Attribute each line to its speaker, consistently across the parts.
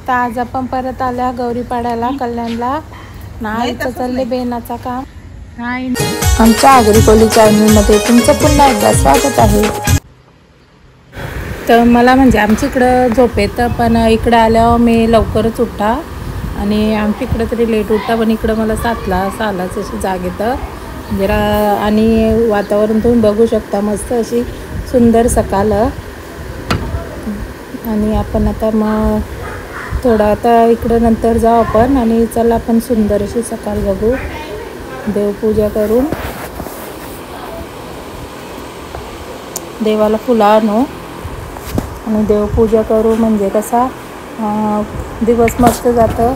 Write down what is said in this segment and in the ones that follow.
Speaker 1: तर आज आपण परत आल्या गौरीपाड्याला कल्याणला. नाही तर चालले बेनाचा काम. आमच्या आगरी चॅनलमध्ये तुमचं पुन्हा एकदा स्वागत आहे. तर मला म्हणजे आमच्या इकडं झोप येतं, पण इकडं आल्यावर मी लवकरच उठा आणि आमच्या इकडं तरी लेट उठता, पण इकडं मला 7:00 अशी जाग येतं जरा. आणि वातावरण तुम्ही बघू शकता, मस्त अशी सुंदर सकाळ. आणि आपण आता मग थोडा आता इकडं नंतर जाऊ आपण आणि चला आपण सुंदर अशी सकाळ बघू. देवपूजा करून देवाला फुलं आणू आणि देवपूजा करू, म्हणजे कसा दिवस मस्त जातं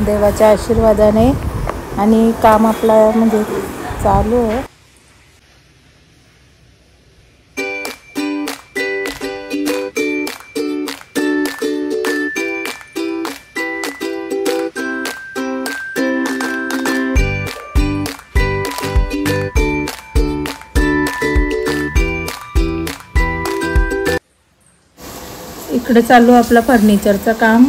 Speaker 1: देवाच्या आशीर्वादाने. आणि काम आपलं म्हणजे चालू आहे. इकडे चालू आपलं फर्निचरचं काम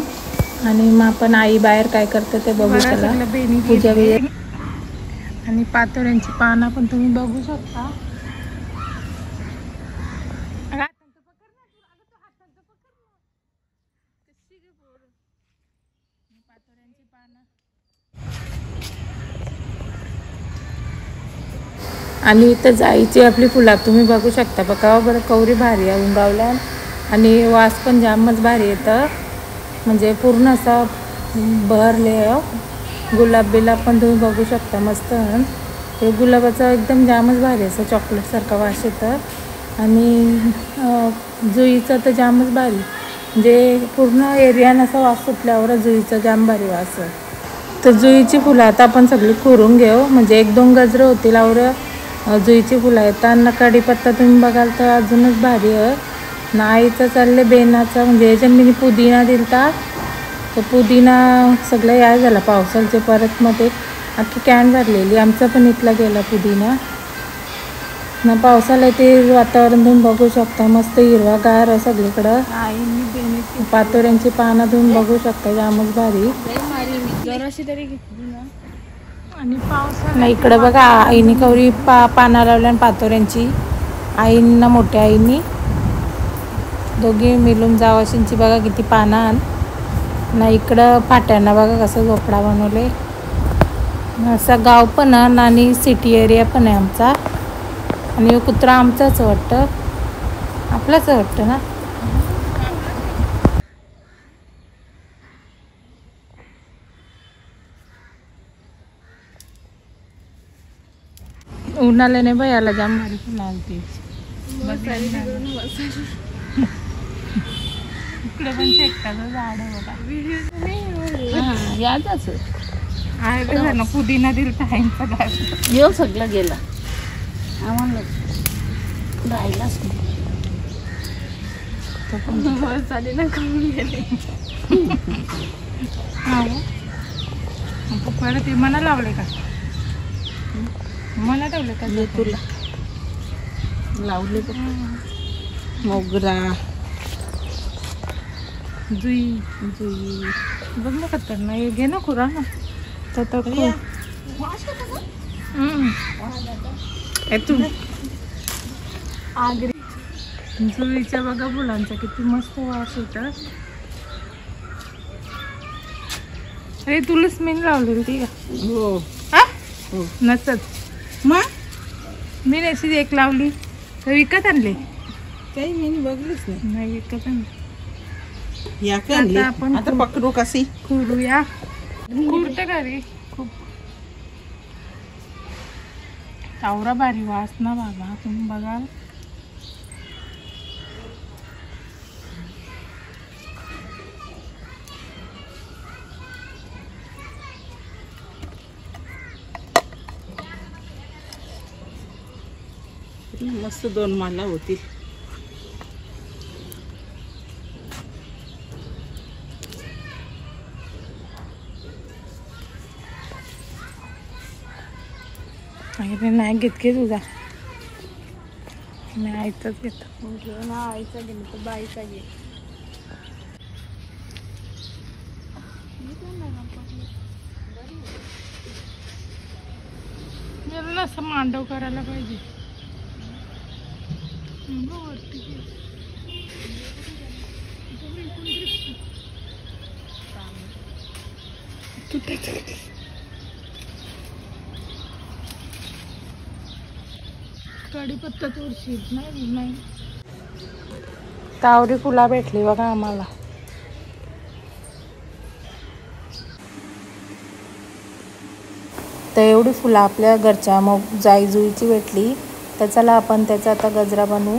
Speaker 1: आणि मग आपण आई बाहेर काय करते ते बघू. चला पूजा वगैरे आणि पातोड्यांची पानं पण तुम्ही बघू शकता. आणि इथं जाईची आपली फुलं तुम्ही बघू शकता. बघा बरं कवरी भारी आहे उंगावल्या आणि वास पण जामच भारी येतं, म्हणजे पूर्ण असा बहरले. गुलाब बिलाब पण तुम्ही बघू शकता मस्त. हे गुलाबाचं एकदम जामच भारी असं चॉकलेटसारखा वास येतं. आणि जुईचं तर जामच भारी, म्हणजे पूर्ण एरियानं असा वास सुटल्यावर जुईचा जाम भारी वास. तर जुईची फुलं आता आपण सगळी खोरून घेऊ, म्हणजे 1-2 गजरं होतील. और जुईची फुलं येतात. कढीपत्ता तुम्ही बघाल तर अजूनच भारी आहे. नाहीचं चालले बेनाचं, म्हणजे याच्यात मी पुदिना दिलता, तर पुदिना सगळं या झाला पावसाचे. परत मग ते अख्खी कॅन भरलेली. आमचा पण इथला गेला पुदिना ना. पावसाला ते वातावरण तुम्ही बघू शकता, मस्त हिरवागार आहे सगळीकडं. पातोड्यांची पानं तुम्ही बघू शकता, जामच भारी. आणि पावसाला इकडं बघा आईने कवरी पानं लावल्या पातोड्यांची. आईंना मोठ्या आईनी दोघी मिळून जावाशींची बघा किती पानं ना. इकडं फाट्यांना बघा कसं झोपडा बनवले. असं गाव पण आणि सिटी एरिया पण आहे आमचा. आणि कुत्रा आमचाच वाटतं, आपलाच वाटतं ना. उन्हाळ्या नाही बाई याला जाम भारी फुलं आलती. इकडे पण शेकटाचं झाड आहे बघा. याच आहे ना. पुदिना दिल टाइमचा येऊ सगळं गेला आम्हाला राहिलाच नाही ना. कमी गेले परत ते मना लावले का? मला ठेवले का? तुला लावले मोगरा जुई जुई बघ ना खतरनाक. हे घे ना खुरा ना. तर आगरी जुईच्या बघा फुलांचा किती मस्त वास होता. अरे तुलाच मीन लावलेली ती का? हो नसत मग मी अशी एक लावली तर विकत आणले. काही मी बघलीच नाही विकत आणली. आता आपण आता पकडू कशी खुरूया. खुरते घरी खूप तावरा भारी वास ना बाबा. तुम्ही बघाल मस्त 2 माला होतील. नाही घेत घे तुझा. मी आईचाच घेतो. ना आईचा गेलो तर बाईचा घे. असं मांडव करायला पाहिजे. कढीपत्ता तोडशी नाही. तावरी फुला भेटली बघा आम्हाला. तर एवढी फुलं आपल्या घरच्या मग जाईजुईची भेटली. तर चला आपण त्याचा आता गजरा बनवू.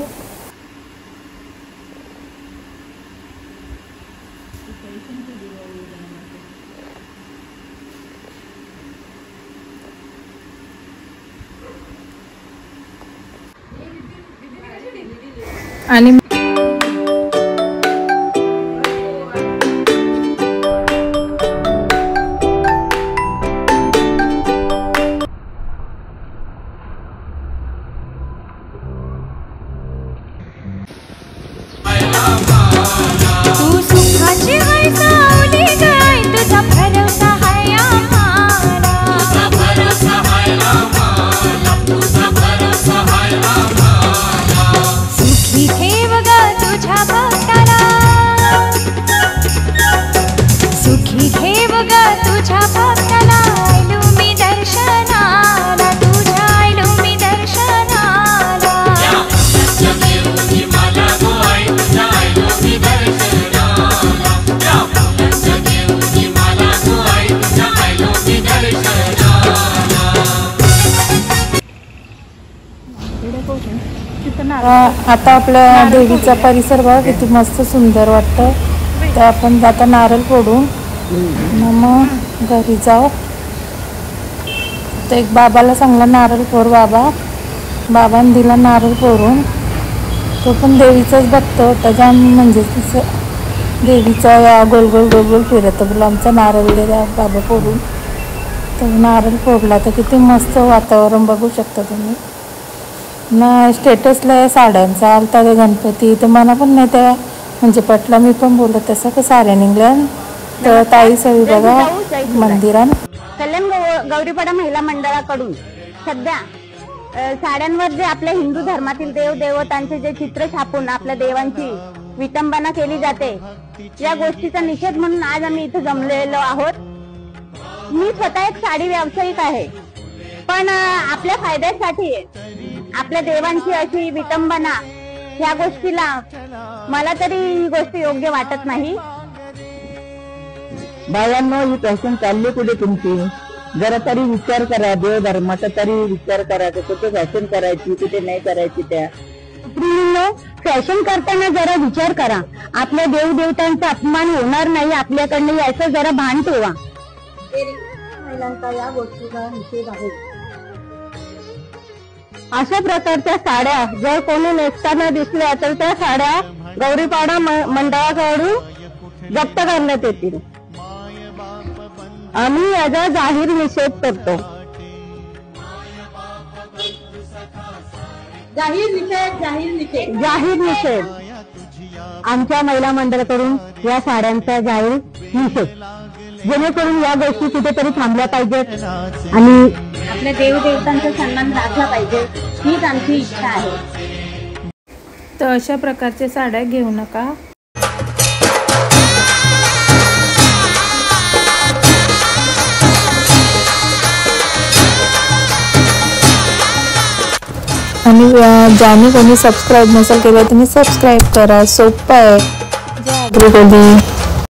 Speaker 1: आणि आता आपल्या देवीचा परिसर बघा किती मस्त सुंदर वाटतं. तर आपण आता नारळ फोडून मग घरी जाऊ. तर एक बाबाला सांगला नारळ फोड बाबा. बाबांनी दिला नारळ फोडून. तो पण देवीचाच भक्त होता. ज्या म्हणजे तिचं देवीचा गोल गोल गोल गोल फिरत बोला आमचा नारळ द्या बाबा फोडून. तर नारळ फोडला. तर किती मस्त वातावरण बघू शकता तुम्ही ना. स्टेटसला साड्यांचा आलता ते गणपती. तर मला पण नाही त्या म्हणजे पटला. मी पण बोलत तसं का साड्या निघल्या. तर ताई सवी बघा मंदिरात.
Speaker 2: कल्याण गौरीपाडा महिला मंडळाकडून सध्या साड्यांवर जे आपल्या हिंदू धर्मातील देव देवतांचे जे चित्र छापून आपल्या देवांची विटंबना केली जाते, या गोष्टीचा निषेध म्हणून आज आम्ही इथे जमलेलो आहोत. मी स्वतः एक साडी व्यावसायिक आहे, पण आपल्या फायद्यासाठी आपल्या देवांची अशी विटंबना ह्या गोष्टीला मला तरी ही गोष्ट योग्य वाटत नाही.
Speaker 3: बायांनो, ही फॅशन चालली कुठे तुमची? जरा तरी विचार करा. देव धर्माचा तरी विचार करा. कुठे फॅशन करायची कुठे नाही करायची. त्या
Speaker 2: फॅशन करताना जरा विचार करा. आपल्या देव देवतांचा अपमान होणार नाही आपल्याकडनं, याचं जरा भान ठेवा.
Speaker 3: महिलांचा या गोष्टीला निषेध आहे.
Speaker 2: अशा प्रकारच्या साड्या जर कोणी नेसताना दिसल्या तर त्या साड्या गौरीपाडा मंडळाकडून जप्त करण्यात येतील. आम्ही याचा जाहीर निषेध करतो. जाहीर निषेध आमच्या महिला मंडळाकडून या साड्यांचा जाहीर निषेध, जेणेकरून या गोष्टी कुठेतरी थांबल्या पाहिजेत आणि आपल्या देवदेवतांचा सन्मान राखला पाहिजे, हीच आमची इच्छा आहे.
Speaker 1: तर अशा प्रकारच्या साड्या घेऊ नका. आणि ज्याने कोणी सबस्क्राईब नसेल केलं तुम्ही सबस्क्राईब करा. सोपं आहे. जय